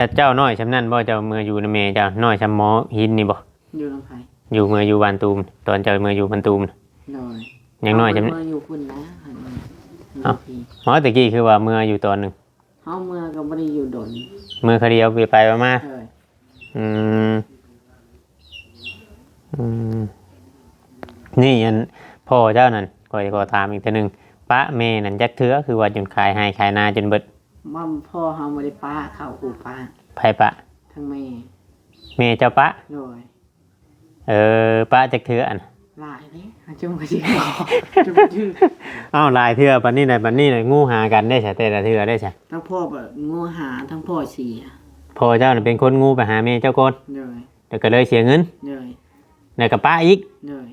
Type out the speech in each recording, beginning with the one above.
แต่เจ้าน้อยชำนั่นบ่เจ้าเมื่ออยู่นำแม่เจ้าน้อยชำหมอหินนี่บ่อยู่ลำไผ่อยู่เมื่ออยู่บ้านตูมตอนเจ้าเมื่ออยู่บ้านตูมน่ะหน่อยยังน้อยชำเมื่ออยู่คุณนะหันมาอยู่พี่หมอตะกี้คือว่าเมื่ออยู่ตอนหนึงเฮาเมื่อก็บ่ได้อยู่ดนเมื่อคดีเอาไปมา เอออืมอืมนี่อันพ่อเจ้านั่นก็ถามอีกเทื่อนึงป้าแม่นั่นจักเทื่อคือว่าจนขายให้ขายนาจนเบิดม่อมพ่อเฮาบ่ได้ป้าเข้าอู่ป้าไผปะทั้งแม่แม่เจ้าปะหน่อยป้าจักเทื่ออันหลายเด้จุ่มก็สิจุ่มชื่อ อ้าวหลายเทื่อปันนี้น่ะงูหากันได้ใช่แต่ละเทื่อได้ใช่ ทั้งพ่อแบบงูหาทั้งพ่อเสียพ่อเจ้าน่ะเป็นคนงูไปหาแม่เจ้าก่อนหน่อยแล้วก็เลยเสียเงินหน่อยแล้วก็ป้าอีกหน่อย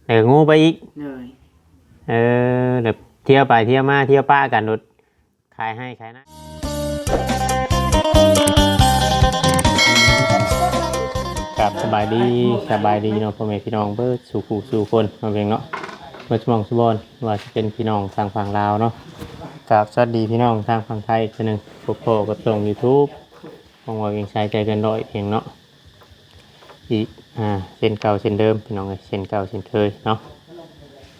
แล้วก็งูไปอีกหน่อยแล้วเที่ยวไปเที่ยวมาเที่ยวป้ากันรถขายให้ขายนะครับสบายดีเนาะพ่อแม่พี่น้องเบิดสู่ผู้สู่คนมาเพียงเนาะเบิดสมองสุบอนว่าจะเป็นพี่น้องทางฝั่งลาวเนาะครับสวัสดีพี่น้องทางฝั่งไทยอีกทีนึงพบกับช่อง YouTube ของว่าเพียงใช้ใจเกันร้อยเพียงเนาะอีกเช่นเก่าเช่นเดิมพี่น้องเช่นเก่าเช่นเคยเนาะ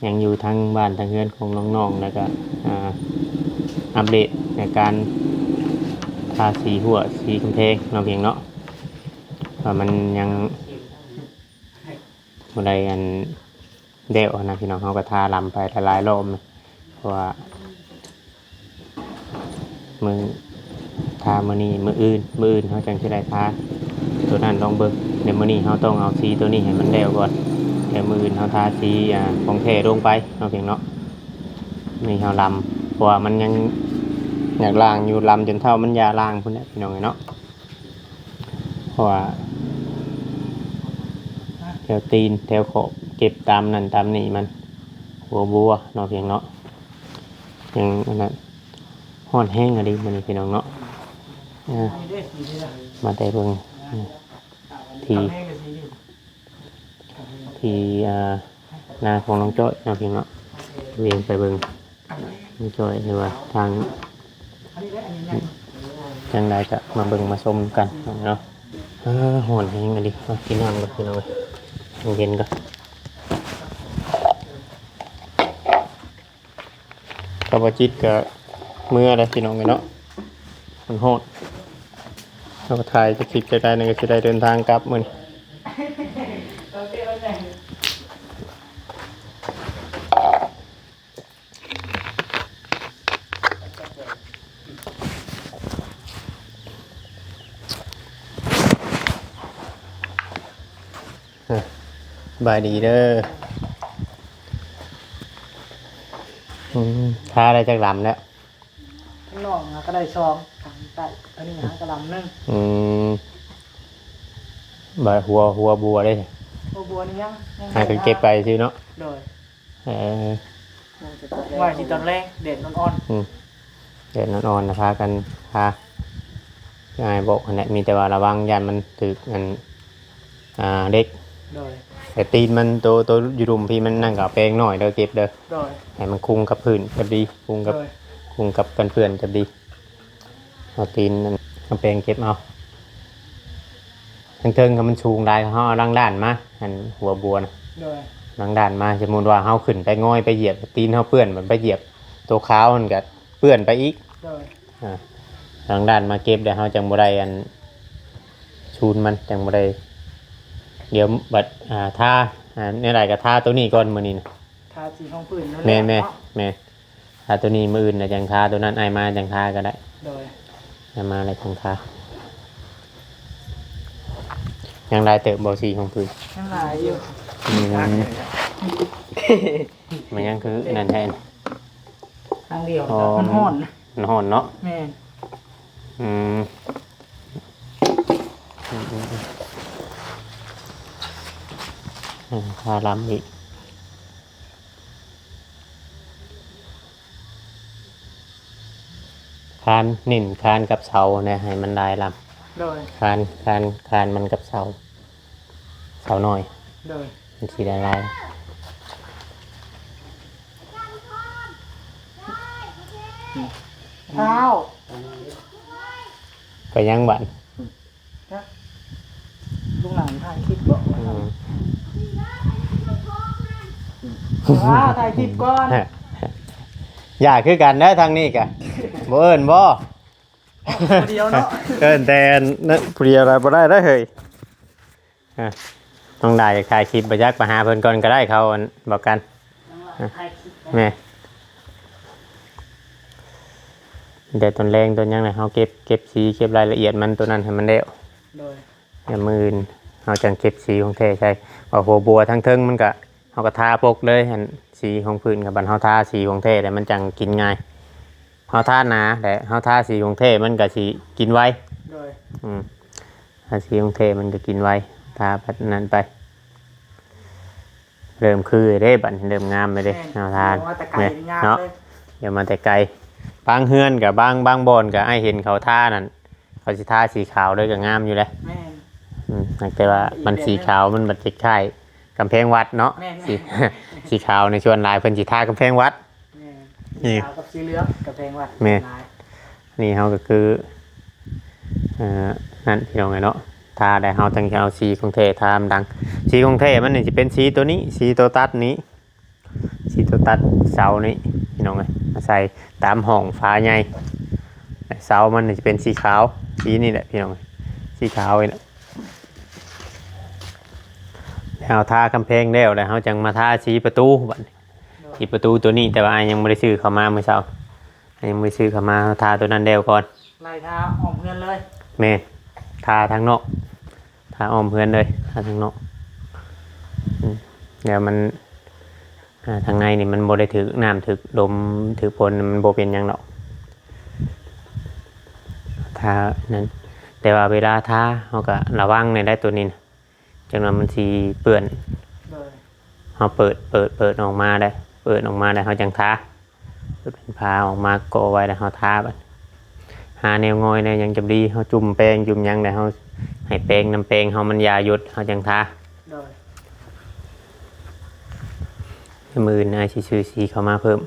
ยังอยู่ทั้งบ้านทั้งเรือนของน้องๆแล้วก็อัปเดตในการทาสีหัวสีกำแพงเนาะเพียงเนาะว่ามันยังบ่ได้อันเดวนะพี่น้องเขาก็ทาลำไปหลายรอบนะเพราะว่ามือทามือนี้มืออื่นเขาจังสิได้ทาตัวนั้นลองเบิ่งเดี๋ยวมือนี้เขาต้องเอาสีตัวนี้ให้มันเดวก่อนเดี๋ยวมืออื่นเขาทาสีของแท้ลงไปเนาะเพียงเนาะนี่เขาลำเพราะว่ามันยังอยากล้างอยู่ลำจนเท่ามันยาล้างพุ่นแหละพี่น้องเนาะเพราะว่าแถวตีนแถวขอบเก็บตามนั่นตามนี่มันหัวบัวเนาะเพียงเนาะอย่างนั้นห้อนแห้งอะไรมันพี่น้องเนาะมาแต่เบิ่งทีนาของน้องจ้อยเนาะเพียงเนาะเวียนไปเบิ่งน้องจ้อยหรือว่าทางจังใดจะมาเบิ่งมาชมกันเนาะห้อนแห้งอะไรกินน้ำก่อนพี่น้องเลยเย็นก็กระบะจิตกับเมื่อไรพี่น้องกันเนาะมันโหดเราถ่ายจะคลิปจะได้ในก็จะได้เดินทางกลับมื้อนี้บายดีเด้อท่าได้จากลำแล้วน้องก็ได้ซองทางใต้อันนี้หากระลำนึงบายหัวบัวได้บัวนี่ยังหากันเก็บไปซิเนาะโดยว่าสิตอนแรกเด็ดอ่อนเด็ดอ่อนนะพากันพาง่ายบอกเนี่ยมีแต่ว่าระวังยันมันถึกอันเด็กแต่ตีนมันตัวอยู่รุมพี่มันนั่งกับแปลงหน่อยเด้อเก็บเด้อให้มันคุ้งกับพื้นจะดีคุ้งกับเพื่อนจะดีเอาตีนนั่นเอาแปลงเก็บเอาทั้งเทิงกับมันชูงได้เขาเอาล่างด้านมาอันหัวบัวนะล่างด้านมาสมมติว่าเขาขึ้นไปง่อยไปเหยียบตีนเขาเปื้อนมันไปเหยียบตัวขาวมันก็เปื้อนไปอีกล่างด้านมาเก็บเดี๋ยวเขาจังบ่ได้อันชูนมันจังบ่ได้เดี๋ยวบัดท่าเนี่ยไรกับท่าตัวนี้ก่อนมือนี้นะท่าสีห้องปืนแม่ท่าตัวนี้มืออื่นนะจังท่าตัวนั้นไอมาจังท่าก็ได้ไอมาอะไรจังท่ายังได้เติมบอสีของปืนยังได้อยู่มันยังคือนั่นแทนทางเดียวมันห่อนเนาะแม่พาลำอีกคานกับเสาเนี่ยให้มันได้ลำคานมันกับเสาหน่อยมันสีได้ลายเท้า ก ยังบัด ลูกหลานถ่ายคลิปบอก อืม ว่าถ่ายคลิปก่อน อยากคือกันได้ทางนี้กะบ่เอิ้นบ่ เดียวเนาะ เอิ้นแต่นั่นผู้เดียวอะไรบ่ได้เด้อเฮ้ยต้องได้ถ่ายคลิปบ่ยักไปหาเพิ่นก่อนก็ได้เขาอันบอกกัน ถ่ายคลิป แม่เดี๋ยวต้นแรงต้นยังไงเฮาเก็บสีเก็บรายละเอียดมันตัวนั้นให้มันแล้ว โดย อย่ามืออื่นเฮาจังเก็บสีของแท้ใช่ว่าหัวบัวทั้งเทิงมันก็เฮาก็ทาปกเลยหั่นสีของพื้นกับบัดเฮาทาสีของแท้แล้วมันจังกินง่ายเฮาทาหนาแต่เฮาทาสีของแท้มันก็สิกินไว โดย ทาสีของแท้มันก็กินไวทาพัดนั้นไป เริ่มคือเด้บัดเริ่มงามไปเด้เฮาทา ว่าแต่ไกลงาม เนาะ เลย อย่ามาแต่ไกลบางเฮือนกับบางบ่อนก็ไอ้เห็นเขาท่านั่นเขาสิท่าสีขาวด้วยก็งามอยู่เลย แม่น แต่ว่ามันสีขาวมันบัดคล้ายๆกำแพงวัดเนาะ แม่น สี สีขาวในชวนลายเพิ่นสิท่ากำแพงวัด แม่น นี่ ขาวกับสีเหลืองกับเพลงวัด แม่ ลาย นี่เฮาก็คือนั่นพี่น้องไงเนาะทาได้เฮาตั้งใจเอาสีของเททามนดังสีของเทมันนี่สิเป็นสีตัวนี้สีตัวตัดนี้สีตัวตัดเสานี้พี่น้องเอ้ยมาใส่ตามห้องฟ้าใหญ่เสามันนี่จะเป็นสีขาวสีนี่แหละพี่น้องเอ้ยสีขาวนี่แหละแล้วทากำแพงแล้วเฮาจังมาทาสีประตูบัดนี้สีประตูตัวนี้แต่ว่าอ้ายยังบ่ได้ซื้อเข้ามาเมื่อเช้าอ้ายยังบ่ได้ซื้อเข้ามาทาตัวนั้นแล้วก่อน ลายทาออมเงินเลย แม่ทาทางนอกทาอ้อมเพื่อนเลยทาทางนอกเดี๋ยวมันทางในนี่มันโบได้ถือน้ำถือลมถือพลมันโบเป็นหยังหรอกทานั้นแต่ว่าเวลาทาเขาก็ระวังในได้ตัวนี้นะจังนั้นมันสีเปื้อน โดย เขาเปิดออกมาได้เปิดออกมาได้เขาจังทาเปิดเป็นพาออกมาโกไว้แล้วเขาทาบัดหาแนวงอยเนี่ยยังจะดีเขาจุ่มแป้งจุ่มหยังแต่เขาให้แป้งน้ำแป้งเขามันยาหยุดเขาจังทา โดย มือนายชื่อสีเข้ามาเพิ่ม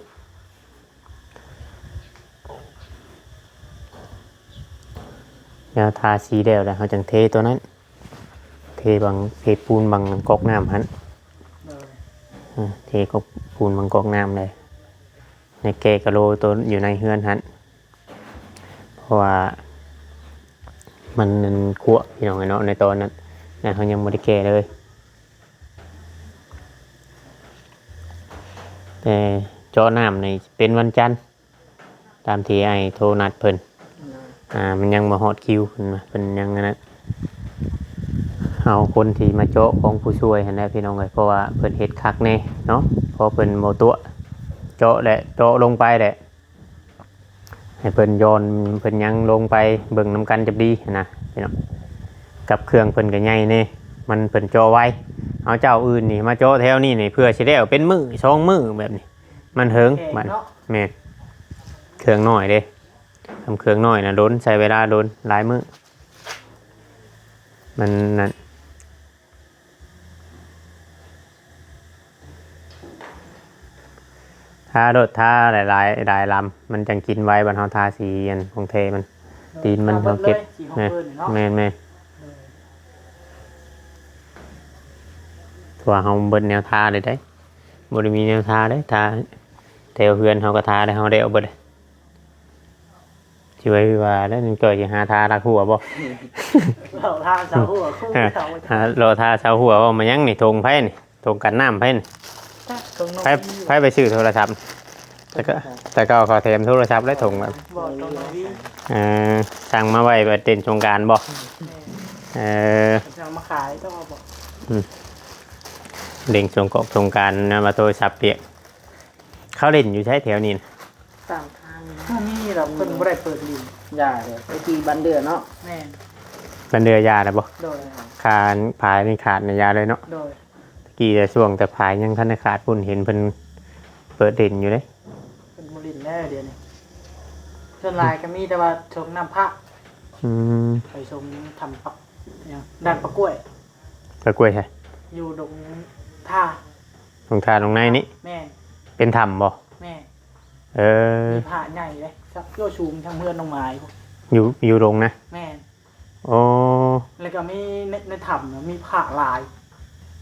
แล้วทาสีเดียวแล้วเขาจังเทตัวนั้นเทบังเทปูนบังกอกน้ำหัน โดย เทกอกปูนบังกอกน้ำเลยในแกกะโลตัวอยู่ในเฮือนหันเพราะว่ามันคั่วพี่น้องไอ้เนาะในตอนนั้นนะเขายังไม่ได้แก่เลยแต่เจาะน้ำในเป็นวันจันทร์ตามที่ไอ้โทรนัดเพิ่นมันยังมาฮอดคิวเพิ่นมาเพิ่นยังนั้นเอาคนที่มาเจาะของผู้ช่วยเห็นได้พี่น้องเลยเพราะว่าเพิ่นเฮ็ดคักแน่เนาะเพราะเพิ่นโมตัวเจาะแหละเจาะลงไปแหละให้เพิ่นโยนเพิ่นยังลงไปเบิ่งน้ำกันจะดีนะพี่น้องกับเครื่องเพิ่นก็ใหญ่แน่มันเพิ่นเจาะไว้เอาเจ้าอื่นนี่มาเจาะแถวนี้นี่เพื่อสิได้เอาเป็นมือสองมือแบบนี้มันเหิงมันแม่เครื่องน้อยเด้ทำเครื่องน้อยนะโดนใช้เวลาโดนหลายมือมันนั่นทาโดดทาหลายลำมันจังกินไว้บรรเทาทาสีอันของเทมันตีนมันเขาเก็บ สีของ แม่ เพิ่นนี่เนาะ แม่ถั่วเฮาเบิ้แนวทาเลยได้บ่ได้มีแนวทาได้ทาแถวเฮือนเฮาก็ทาได้เฮาได้เอาเบิดสิไว้ว่าแล้วมันเกิดสิหาทาลักหัวบ่ เราทาเสาหัวคู่เสา เราทาเสาหัวว่ามันยังนี่ทงไผนี่ทงกันน้ำไผนี่ไผไปซื้อโทรศัพท์แต่ก็ขอแถมโทรศัพท์และทงแบบ บ่ตรงนี้ สั่งมาไว้แบบเต้นสงกรานต์บ่ จะมาขายต้องเอาบอก เล่นสงกรานต์นะมาโทรศัพท์เปียกเขาเล่นอยู่ใช้แถวนี้นะ สามทาง พวกนี้เราเพิ่นบ่ได้เปิดลิง ยาเลยไอจีบันเดือเนาะ แม่น มันเดือยาแล้วบ่ โดย ขาดผายนี่ขาดในยาเลยเนาะ โดย ตะกี้แต่ช่วงแต่ผายยังทันได้ขาดพุ่นเห็นเพิ่นเปิดเด่นอยู่เลย เป็นบุรินทร์แน่เดี๋ยวนี้ส่วนลายก็มีแต่ว่าชมน้ำพระ อืม ไปชมทำปักเนี่ยดันปะกล้วย ไปกล้วยใช่ อยู่ดงท่า ตรงทาตรงในนี้ แม่น เป็นถ้ำบ่ แม่น เออ มีผ้าใหญ่เลยสักโยชูมทั้งเพื่อนน้องไม้พวก อยู่โรงนะ แม่น แล้วก็มีในถ้ำนะมีผ้าลาย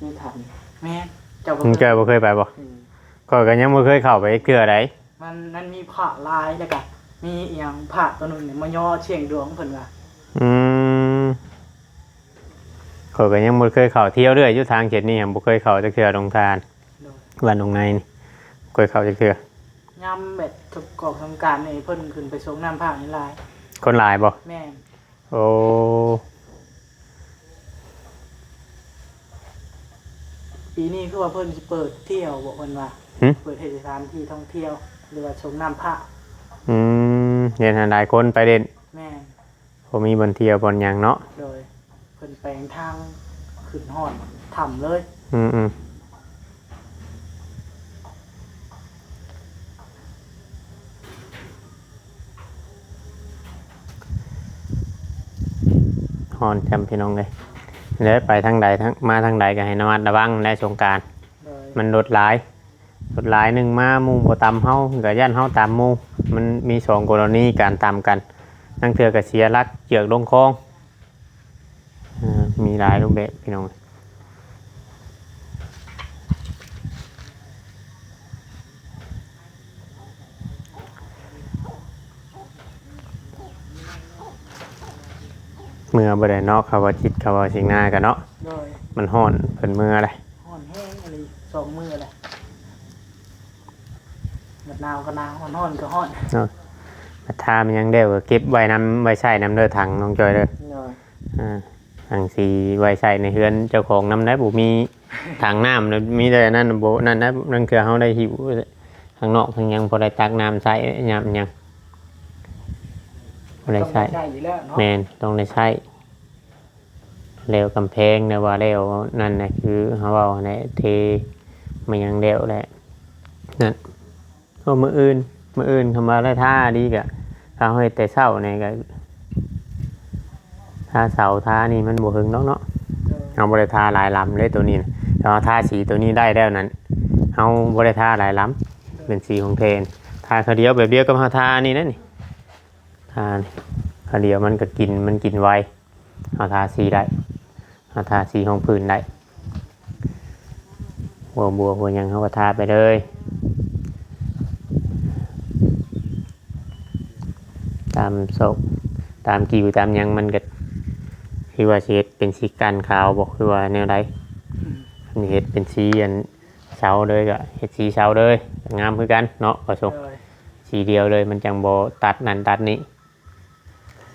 ไม่ทัน แม่เจ้าก็ มึงเจอบ่เคยไปบ่ก็ยังบ่เคยเข้าไปเทื่อใด มันมีผ้าลายแล้วก็มีอีหยังผ้าตัวหนึงเนี่ยมาย่อเชียงดวงเพิ่นว่า อืมข้อยก็ยังบ่เคยเข้าเที่ยวเรื่อยอยู่ทางเขตนี้บ่เคยเข้าจักเทื่อลงทาน โดย บ้านตรงในนี่บ่เคยเข้าจักเทื่อย ามแบบทุกกอกทำการนี่เพิ่นขึ้นไปส่งน้ำผ้านี่ลาย คนหลายบ่ แม่น โอ้ ปีนี้คือว่าเพิ่นสิเปิดเที่ยวบอกเพิ่นว่า หึ เปิดให้สถานที่ท่องเที่ยวหรือว่าชมน้ำผ้า เห็นหลายคนไปเล่น แม่น บ่มีบ่อนเที่ยวบ่อนหยังเนาะ โดยเพิ่นแปลงทางขึ้นฮอดถ้ำเลย อืมฮอนจำพี่น้องเลยแล้วไปทางใดทั้งมาทางใดก็ให้ระมัดระวังในสงกรานต์ โดย มันรถหลายหนึ่งมาหมู่บ่ตามเฮาก็ย่านเฮาตามหมู่มันมีสองกรณีการตามกันนั่งเทื่อก็เสียหลักเจือกลงคลองมีหลายรูปแบบพี่น้องเมื่อบ่ได้เนาะเขาว่าจิตเขาว่าสิ่งหน้ากันเนาะ โดย มันฮ้อนเพิ่นเมื่อเลย ฮ้อนแห้งอะไรสองมือเลยหมดหนาวก็หนาวฮ้อนก็ฮ้อน ถ้ามันยังเด้วก็เก็บไว้น้ำไว้ใช้น้ำเด้อถังน้องจอยเด้อ เนาะ ถังสีไว้ใช้ในเฮือนเจ้าของน้ำได้บุมีถังน้ำแล้วมีแต่นั่นโบนั่นนะนั่นคือเขาได้หิวข้างนอกข้างยังพอได้ตักน้ำใช้ยามยังพอได้ใช้ ต้องได้อยู่แล้วเนาะ แมนต้องได้ใช้เร็วกำแพงนะว่าเร็วนั่นนะคือเขาบอกเนี่ยเทมันยังเร็วแหละนั่นก็มืออื่นทำมาได้ท่าดีกะเขาให้แต่เศร้าเนี่ยก็ท่าเสาท่านี่มันบวหึงเนาะ โดย เอาบริท่าหลายลำเลยตัวนี้นะเราท่าสีตัวนี้ได้แล้วนั้นเอาบริท่าหลายลำเป็นสีของเทนท่าเขาเดียวแบบเดียวกับเขาท่านี่นั่นนี่ท่านี่เขาเดียวมันก็กินไวเอาท่าสีได้เอาท่าสีของพื้นได้บัวยังเขาก็ท่าไปเลยตามศกตามกิ่วตามหยังมันก็คือว่าเฮ็ดเป็นสีกันขาวบอกคือว่าแนวใดนี่เฮ็ดเป็นสีอันเสาเลยก็เฮ็ดสีเสาเลยงามคือกันเนาะผสม โดย สีเดียวเลยมันจังบ่ตัดนั่นตัดนี้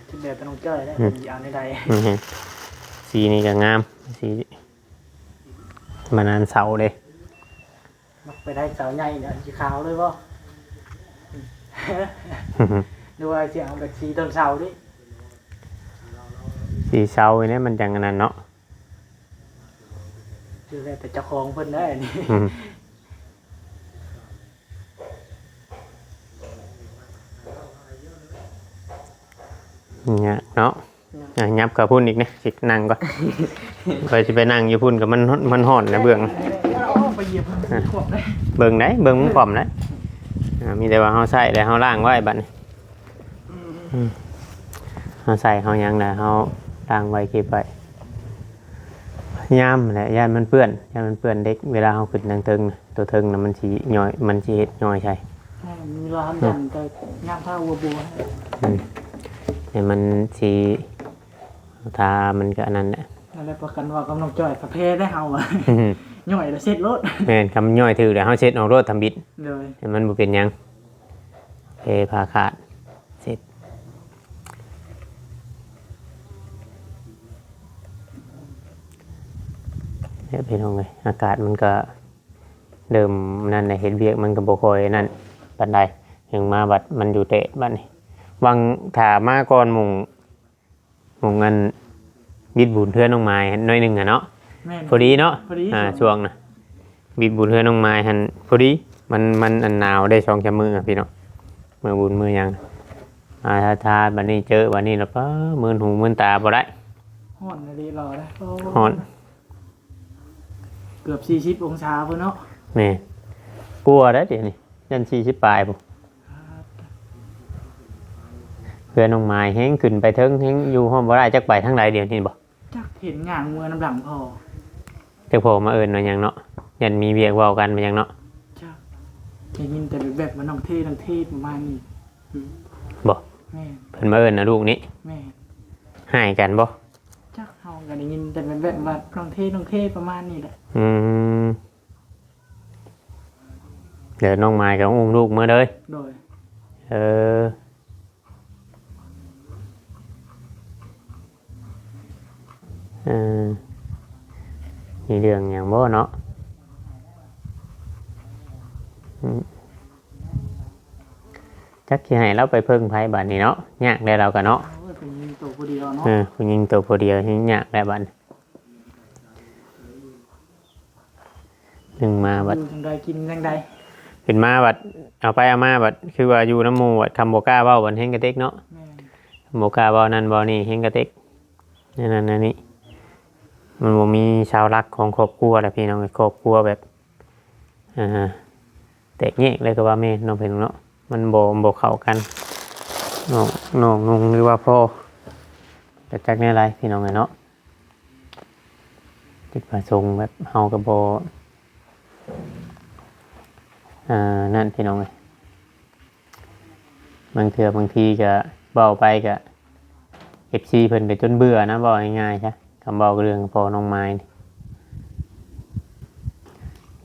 ที่แบบเป็นน้องเจ้ยได้ อืม เป็นอย่างใด สีนี้ก็งามสีมันอันเสาเลย ๆมักไปได้เสาใหญ่เนี่ยสีขาวเลยบ่ดูว่าสิเอาแบบสีต้นเสาดิ สีเสาเนี่ยมันจังอันนั้นเนาะ คือแต่เจ้าของเพิ่นได้อันนี้ อืมเนี่ยเนาะยับกับพุ่นอีกนะสินั่งก่อน เคยจะไปนั่งอยู่พุ่นกับมันห่อนนะเบื้อง เอาไปเหยียบมันขวบได้ เบิ่งไหนเบิ่งมันพร้อมนะมีแต่ว่าเฮาใส่แล้วเฮาล้างไว้บัดนี้เฮาใส่เฮายังได้เฮาล้างไว้เก็บไว้ยามแหละย่านมันเปื้อนเด็กเวลาเฮาขึ้นทางเทิงน่ะตัวเทิงน่ะมันสิย่อยมันสิเฮ็ดย่อยใช่ มีร้านยันแต่ย่างผ้าวัวบัว ให้มันสิทามันก็อันนั้นแหละ นั่นแหละประกันว่ากำลังจ่อยประเภทได้เฮาอ่ะย่อยแล้วเสร็จรถ แม่นคำย่อยถือแล้วเฮาเช็ดออกรถทำบิด เลย ให้มันบ่เป็นหยังเพพาขาดเสร็จเนี่ยพี่น้องเลยอากาศมันก็เดิมนั่นแหละเห็นเวียกมันก็บ่ค่อยนั่นปานใดถึงมาบัดมันอยู่เตะบัดนี้วังถามาก่อนหมุงเงินบิดบุญเพื่อนน้องไม้หน่อยหนึงอ่ะเนาะ แม่น พอดีเนาะ พอดี ช่วงน่ะบิดบุญเพื่อนน้องไม้หันพอดีมันอันหนาวได้2-3มื้ออะพี่น้องมื้อบุญมื้อหยังถ้าบัดนี้เจอบัดนี้แล้วก็มื้อหูมื้อตาบ่ได้ ฮ้อนเลยรอได้ ฮ้อน เกือบ40องศาพุ่นเนาะ แม่กลัวได้อเดี๋ยวนี้ยัน40ปลายพุ่นเพื่อนน้องไม้แฮงขึ้นไปเทิงแฮงอยู่ห้องบ่ได้จักไปทางใดเดี๋ยวนี้บ่ จักเห็นอย่างเมื่อน้ำหลังพอ แต่พอมาเอิ้นว่าหยังเนาะยันมีเวียกเว้ากันไปหยังเนาะ จักได้ยินแต่แบบมันน้องเทประมาณนี้ บ่ แม่ เพิ่นมาเอิ้นนะลูกนี้ แม่ หายกันบ่ จักเฮาก็ได้ยินแต่แบบว่าน้องเทประมาณนี้แหละ อืมเดี๋ยวน้องไม้กับอุ้มลูกมาเลย โดย เออเออมีเรื่องอย่างบ่เนาะอืมจักสิให้เราไปเพิ่งไผบัดนี้เนาะยากได้เราก็เนาะ เอาไว้เป็นยิงตัวผู้เดียวเนาะ ผู้หญิงตัวผู้เดียวที่ยากได้บัดหนึ่งมาบัด อยู่จังใดกินจังใด เป็นมาบัดเอาไปเอามาบัดคือว่าอยู่น้ำหมู่บัดคำโบกล้าเว้าบัดเฮงกระเต็กเนาะ แม่ โบกล้าเว้านั่นเว้านี่เฮงกระเต็กนั่นนี่มันบ่มีชาวรักของครอบครัวแหละพี่น้องครอบครัวแบบแตกแยกเลยก็ว่าแม่น้องเพิ่นเนาะมันบ่เข้ากันน้องนุ่งหรือว่าพ่อแต่จักแน่ไรพี่น้องเนาะจุดประสงค์แบบเฮาก็บ่นั่นพี่น้องเลยบางเทื่อบางทีก็เบาไปก็FCเพิ่นก็จนเบื่อนะบอกง่ายๆใช่คำเบาเรื่องพอน้องไม้นี่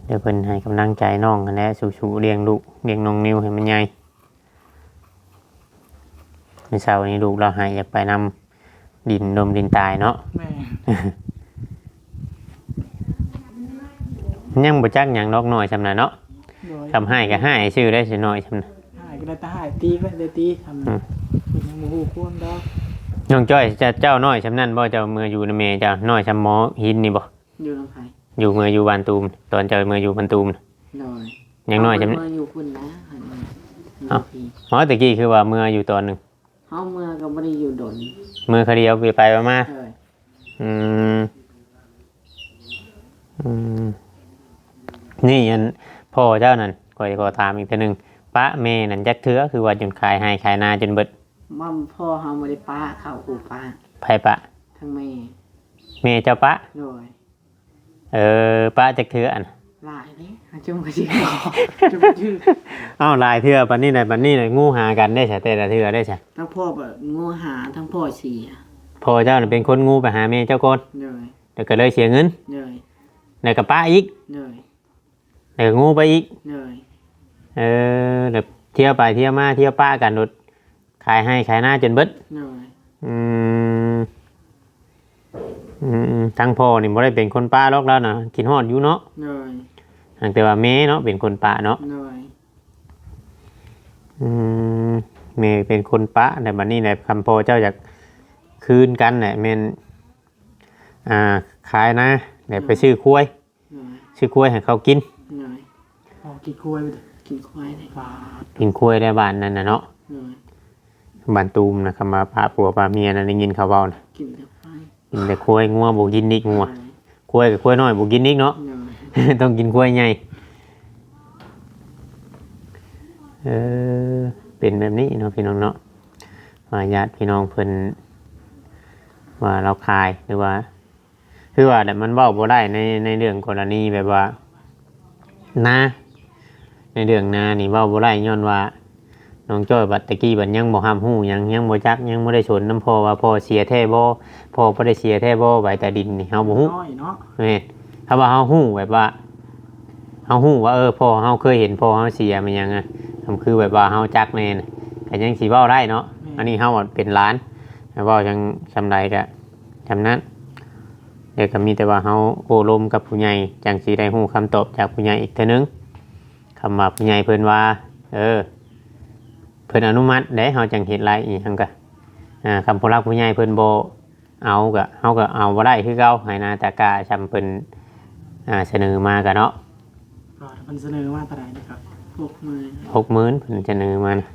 เดี๋ยวเพิ่นให้กำลังใจน้องกันแหละสู้ๆเลี้ยงลูกเลี้ยงน้องนิวให้มันใหญ่ในเช้านี้ลูกเราให้อยากไปนำดินดมดินตายเนาะ แม่ ยังบ่จักหยังนอกน้อยซำน่ะเนาะ โดย ทำให้ก็ให้ชื่อได้สิน้อยซำน่ะ หายก็ได้แต่หายตีไปเลยตีทำเป็นยังบ่ฮู้ความดอก น้องจ้อยจะเจ้าน้อยซำนั้นบ่เจ้าเมื่ออยู่ในเมเจ้าน้อยซำหมอหินนี่บ่ อยู่ลำไผ่ อยู่เมื่ออยู่บ้านตูมตอนเจ้าเมื่ออยู่บ้านตูมน่ะ โดย ยังน้อยซำ เมื่ออยู่คุณนะหันมาอยู่พี่ อ๋อตะกี้คือว่าเมื่ออยู่ตอนหนึง เฮาเมื่อก็บ่ได้อยู่ดน เมื่อคดีเอาไปมา เลย อืมอืมนี่อันพ่อเจ้านั่นก่อยก็ถามอีกทีหนึ่งป้าแม่นั่นจักเถือคือว่าจนขายให้ขายนาจนเบิด ม่อมพ่อเฮาบ่ได้ป้าเข้าอู่ป้า ไผปะ ทั้งแม่ แม่เจ้าปะ โดย ป้าจักเถืออัน หลายเด้หาจุ่มก็สิบอก จะไปชื่อ เอ้าหลายเถือปันนี้ไหนปันนี้ไหนงูหากันได้ใช่แต่ละเถือได้ใช่ ทั้งพ่อแบบงูหาทั้งพ่อเสีย พ่อเจ้าน่ะเป็นคนงูไปหาแม่เจ้าก่อน เลย เดี๋ยวก็เลยเสียเงิน เลย เดี๋ยวกับป้าอีก เลย เดี๋ยวงูไปอีก เลย เดี๋ยวเที่ยวไปเที่ยวมาเที่ยวป้ากันหนุดขายให้ขายหน้าจนเบิด เลย อืมทั้งพ่อนี่บ่ได้เป็นคนป้าลอกแล้วนะกินฮอดอยู่เนาะ เลย แต่ว่าแม่เนาะเป็นคนป้าเนาะ เลย แม่เป็นคนป้าแต่บัดนี้แหละคำพ่อเจ้าอยากคืนกันแหละแม่นขายนะเดี๋ยวไปซื้อคุ้ย เลย ซื้อคุ้ยให้เขากิน เลย ออกกี่กล้วยไปเถอะ กินควายเลย ฟ้า กินคุ้ยได้บ้านนั่นน่ะเนาะ เลย บ้านตูมนะคำว่าพาผัวพาเมียนั่นได้ยินเขาเว้านะ กินแต่ควาย กินแต่คุ้ยงัวบ่กินอีกงัว เลย คุ้ยกับคุ้ยน้อยบ่กินอีกเนาะ เลย ต้องกินกล้วยใหญ่เป็นแบบนี้เนาะพี่น้องเนาะว่าญาติพี่น้องเพิ่นว่าเราขายหรือว่าคือว่าแต่มันเว้าบ่ได้ในเรื่องกรณีแบบว่านาในเรื่องนานี่เว้าบ่ได้ย้อนว่าน้องจ้อยบัดตะกี้บัดยังบ่ห้ามฮู้ยังบ่จักยังบ่ได้ชนน้ำพ่อว่าพ่อเสียแท้บ่พ่อบ่ได้เสียแท้บ่ไว้ใต้ดินนี่เฮาบ่ฮู้ น้อยเนาะ แม่นถ้าว่าเฮาฮู้แบบว่าเฮาฮู้ว่าพ่อเฮาเคยเห็นพ่อเฮาเสียมันยังคือแบบว่าเฮาจักแน่น่ะก็ยังสิเว้าได้เนาะอันนี้เฮาเป็นหลานแต่ว่าจังซำใดก็จำนั้นเดี๋ยวก็มีแต่ว่าเฮาโอ้ลมกับผู้ใหญ่จังสิได้ฮู้คำตอบจากผู้ใหญ่อีกเทื่อนึงคำว่าผู้ใหญ่เพิ่นว่าเพิ่นอนุมัติได้เฮาจังเฮ็ดไรอีหยังก็คำผู้รักผู้ใหญ่เพิ่นบ่เอาก็เฮาก็เอาบ่ได้คือเก่าให้นาตากาจำเพิ่นเสนอมาก็เนาะ ก็มันเสนอมาเท่าไหร่นะครับ 60,000 60,000เพิ่นเสนอมานะ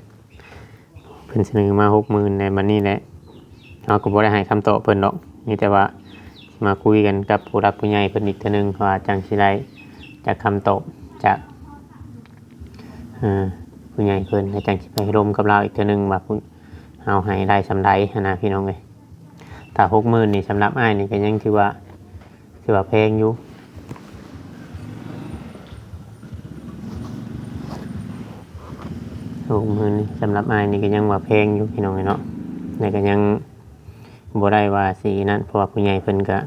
เพิ่นเสนอมา60,000ในบัดนี้แหละเฮาก็บ่ได้ให้คำตอบเพิ่นดอกมีแต่ว่ามาคุยกันกับผู้รักผู้ใหญ่เพิ่นอีกเทื่อนึงว่าจังสิได้จากคำตอบจากผู้ใหญ่เพิ่นให้จังสิไปร่วมกับเราอีกเทื่อนึงว่าเฮาให้ได้สำใดหั้นนะพี่น้องเอ้ย ถ้า60,000นี่สำหรับอ้ายนี่ก็ยังถือว่าแพงอยู่60,000นี่สำหรับอ้ายนี่ก็ยังว่าแพงอยู่พี่น้องเนาะแต่ก็ยังบ่ได้ว่าสินั้นเพราะว่าผู้ใหญ่เพิ่นก็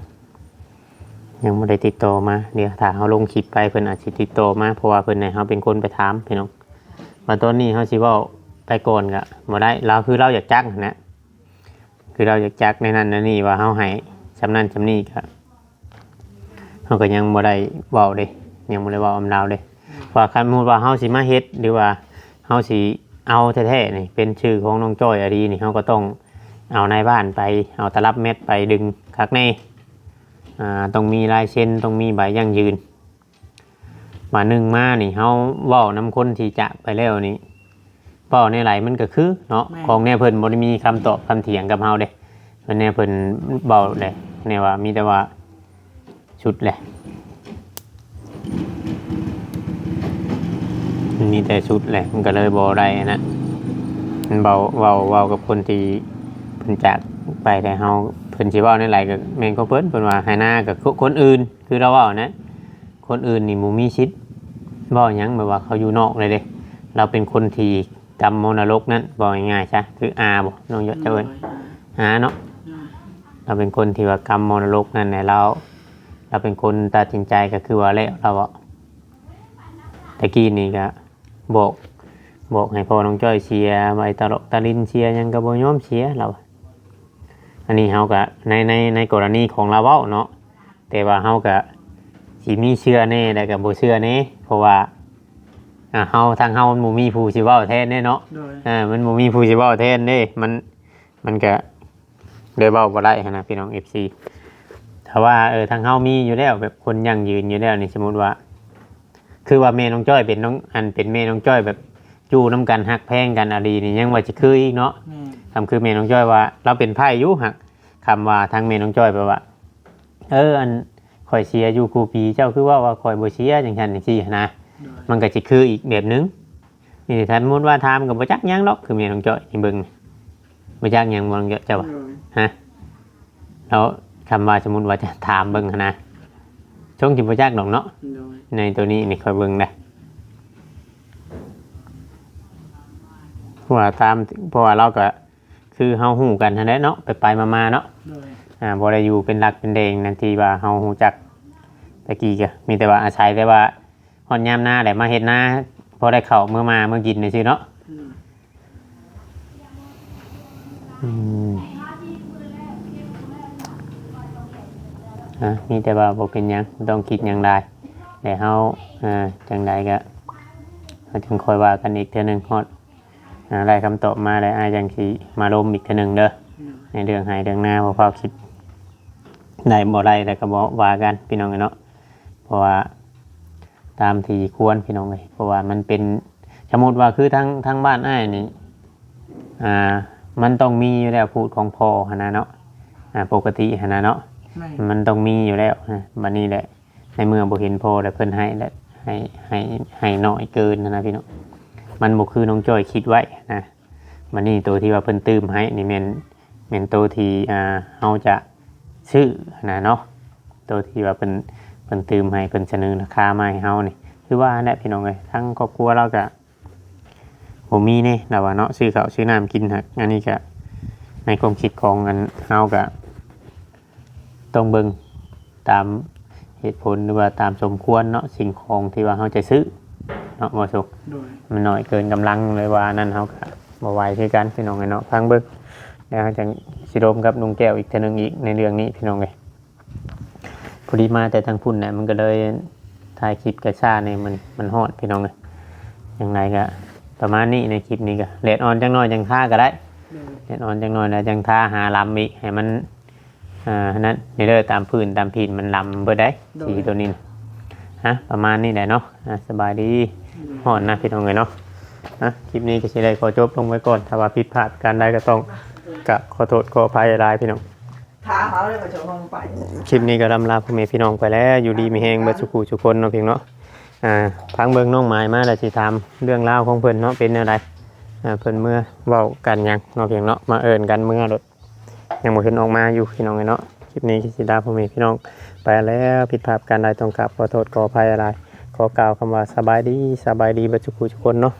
ยังบ่ได้ติดต่อมาเดี๋ยวถ้าเฮาลงคลิปไปเพิ่นอาจสิติดต่อมาเพราะว่าเพิ่นให้เฮาเป็นคนไปถามพี่น้องว่าตอนนี้เฮาสิเว้าไปก่อนก็บ่ได้เราคือเราอยากจักนะคือเราอยากจักในนั้นในนี่ว่าเฮาให้จำนั้นจำนี้ก็เฮาก็ยังบ่ได้เว้าเด้ยังบ่ได้เว้าอำลาวเด้ว่าคันสมมุติว่าเฮาสิมาเฮ็ดหรือว่าเฮาสิเอาแท้ๆนี่เป็นชื่อของน้องจ้อยอดีนี่เฮาก็ต้องเอาในบ้านไปเอาตลับเม็ดไปดึงคักแน่ต้องมีลายเซ็นต้องมีใบยั่งยืนมาหนึ่งมานี่เฮาเว้านำคนที่จะไปแล้วนี่เว้าในไหลมันก็คือเนาะของแน่เพิ่นบ่ได้มีคำตอบคำเถียงกับเฮาเด้เพิ่นแน่เพิ่นเว้าแหละแน่ว่ามีแต่ว่าชุดแหละมีแต่ชุดแหละมันก็เลยบ่ได้นะมันเว้ากับคนที่เพิ่นจากไปแต่เฮาเพิ่นสิเว้าในไหลก็แม่นของเพิ่นว่าให้หน้ากับคนอื่นคือเราเว้านะคนอื่นนี่บ่มีสิทธิ์เว้าหยังแบบว่าเขาอยู่นอกเลยเด้เราเป็นคนที่กรรมมรดกนั้นบอกง่ายๆใช่คืออาบ่น้องยศเจ้าเอิ้นอาเนาะเราเป็นคนที่ว่ากรรมมรดกนั่นแหละเราเป็นคนตัดสินใจก็คือว่าแล้วเราอะตะกี้นี่ก็บอกให้พ่อน้องจ้อยเชียร์ไว้ตลกตะลินเชียร์ยังก็บ่ยอมเชียร์เราอันนี้เฮาก็ในกรณีของเราเว้าเนาะแต่ว่าเฮาก็สิมีเชื่อแน่แล้วก็บ่เชื่อแน่เพราะว่าเฮาทางเฮามันบ่มีผู้สิเว้าแทนเด้เนาะมันบ่มีผู้สิเว้าแทนเด้มันก็ได้เว้าบ่ได้หันนะพี่น้อง FC ถ้าว่าทางเฮามีอยู่แล้วแบบคนยั่งยืนอยู่แล้วนี่สมมุติว่าคือว่าแม่น้องจ้อยเป็นน้องเป็นแม่น้องจ้อยแบบจู้น้ำกันฮักแพงกันอะไรนี่ยังว่าจะคืออีกเนาะคำคือแม่น้องจ้อยว่าเราเป็นไพ่ยุหักคำว่าทางแม่น้องจ้อยแปลว่าอันคอยเชียร์อยู่ครูปีเจ้าคือว่าคอยบ่เชียร์อย่างฉันอย่างที่นะมันก็จะคืออีกแบบนึงนี่ท่านมุดว่าทำกับบ่จักยังหรอกคือแม่น้องจ้อยนี่เบิ่งบ่จักยังบ่น้องจ้อยเจ้าฮะแล้วคำว่าสมมุติว่าจะถามเบิ่งนะช่วงที่บ่จักดอกเนาะในตัวนี้นี่คอยเบิ่งได้เพราะว่าเราก็คือเฮาฮู้กันทันได้เนาะไปมาเนาะบ่ได้อยู่เป็นหลักเป็นแดงนั่นที่ว่าเฮาฮู้จักตะกี้ก็มีแต่ว่าอาศัยแต่ว่าฮอดยามหน้าได้มาเฮ็ดนาพอได้เข้าเมื่อกินนี่ซื่อเนาะมีแต่ว่าบ่เป็นหยังต้องคิดหยังได้แต่เฮาจังใดก็เฮาจึงค่อยว่ากันอีกเทื่อนึงฮอดได้คำตอบมาแล้วอาจังสิมาล้มอีกเทื่อนึงเด้อในเรื่องให้เรื่องหน้าบ่พอคิดได้บ่ได้แล้วก็บ่ว่ากันพี่น้องเนาะเพราะว่าตามที่ควรพี่น้องเอ้ยเพราะว่ามันเป็นสมมุติว่าคือทั้งบ้านอ้ายนี่มันต้องมีอยู่แล้วพูดของพ่อหั่นนะเนาะปกติหั่นนะเนาะมันต้องมีอยู่แล้วบัดนี้แหละในเมื่อบ่เห็นพ่อแล้วเพิ่นให้แล้วให้น้อยเกินนะพี่น้องมันบ่คือน้องจ้อยคิดไว้นะบัดนี้ตัวที่ว่าเพิ่นตื้มให้นี่แม่นตัวที่เฮาจะซื้อนะเนาะตัวที่ว่าเพิ่นตื้มให้เพิ่นเสนอราคามาให้เฮานี่คือว่าแหละพี่น้องเอ้ยทั้งครอบครัวเราก็บ่มีนี่แล้วว่าเนาะซื้อข้าวซื้อน้ำกินฮะอันนี้ก็ในความคิดของอันเฮาก็ต้องเบิ่งตามเหตุผลหรือว่าตามสมควรเนาะสิ่งของที่ว่าเฮาจะซื้อเนาะบ่สุกมันน้อยเกินกำลังเลยว่านั่นเฮาก็บ่ไหวคือกันพี่น้องเนาะฟังเบิ่งแล้วจังสิร่วมกับลุงแก้วอีกเทื่อนึงอีกในเรื่องนี้พี่น้องเอ้ยพอดีมาแต่ทางพุ่นน่ะมันก็เลยถ่ายคลิปกระชาเนี่ยมันฮอดพี่น้องเอ้ยอย่างไรก็ประมาณนี้ในคลิปนี้ก็เลดออนจังน้อยจังท่าก็ได้เลดออนจังน้อยแล้วจังท่าหาลำอีกให้มันนั้นในเรื่องตามพื้นตามผินมันลำเบิดได้สีตัวนี้ประมาณนี้แหละเนาะสบายดีฮอดนะพี่น้องเอ้ยเนาะคลิปนี้ก็สิได้ขอจบลงไว้ก่อนถ้าว่าผิดพลาดการใดก็ต้องขอโทษขออภัยหลายพี่น้องคลิปนี้ก็ลำลาพ่อแม่พี่น้องไปแล้วอยู่ดีมีแฮงเบิดสุขุสุคนเนาะเพียงเนาะพังเบิ่งน้องหมายมาแล้วสิถามเรื่องราวของเพิ่นเนาะเป็นอะไรเพิ่นเมื่อเว้ากันหยังเนาะเพียงเนาะมาเอิ้นกันเมื่อรถ ยังบ่เห็นออกมาอยู่พี่น้องเนาะคลิปนี้สิดาพ่อแม่พี่น้องไปแล้วผิดพลาดการใดต้องกราบขอโทษขออภัยอะไรขอกล่าวคำว่าสบายดีเบ่ทุกผู้ทุกคนเนาะ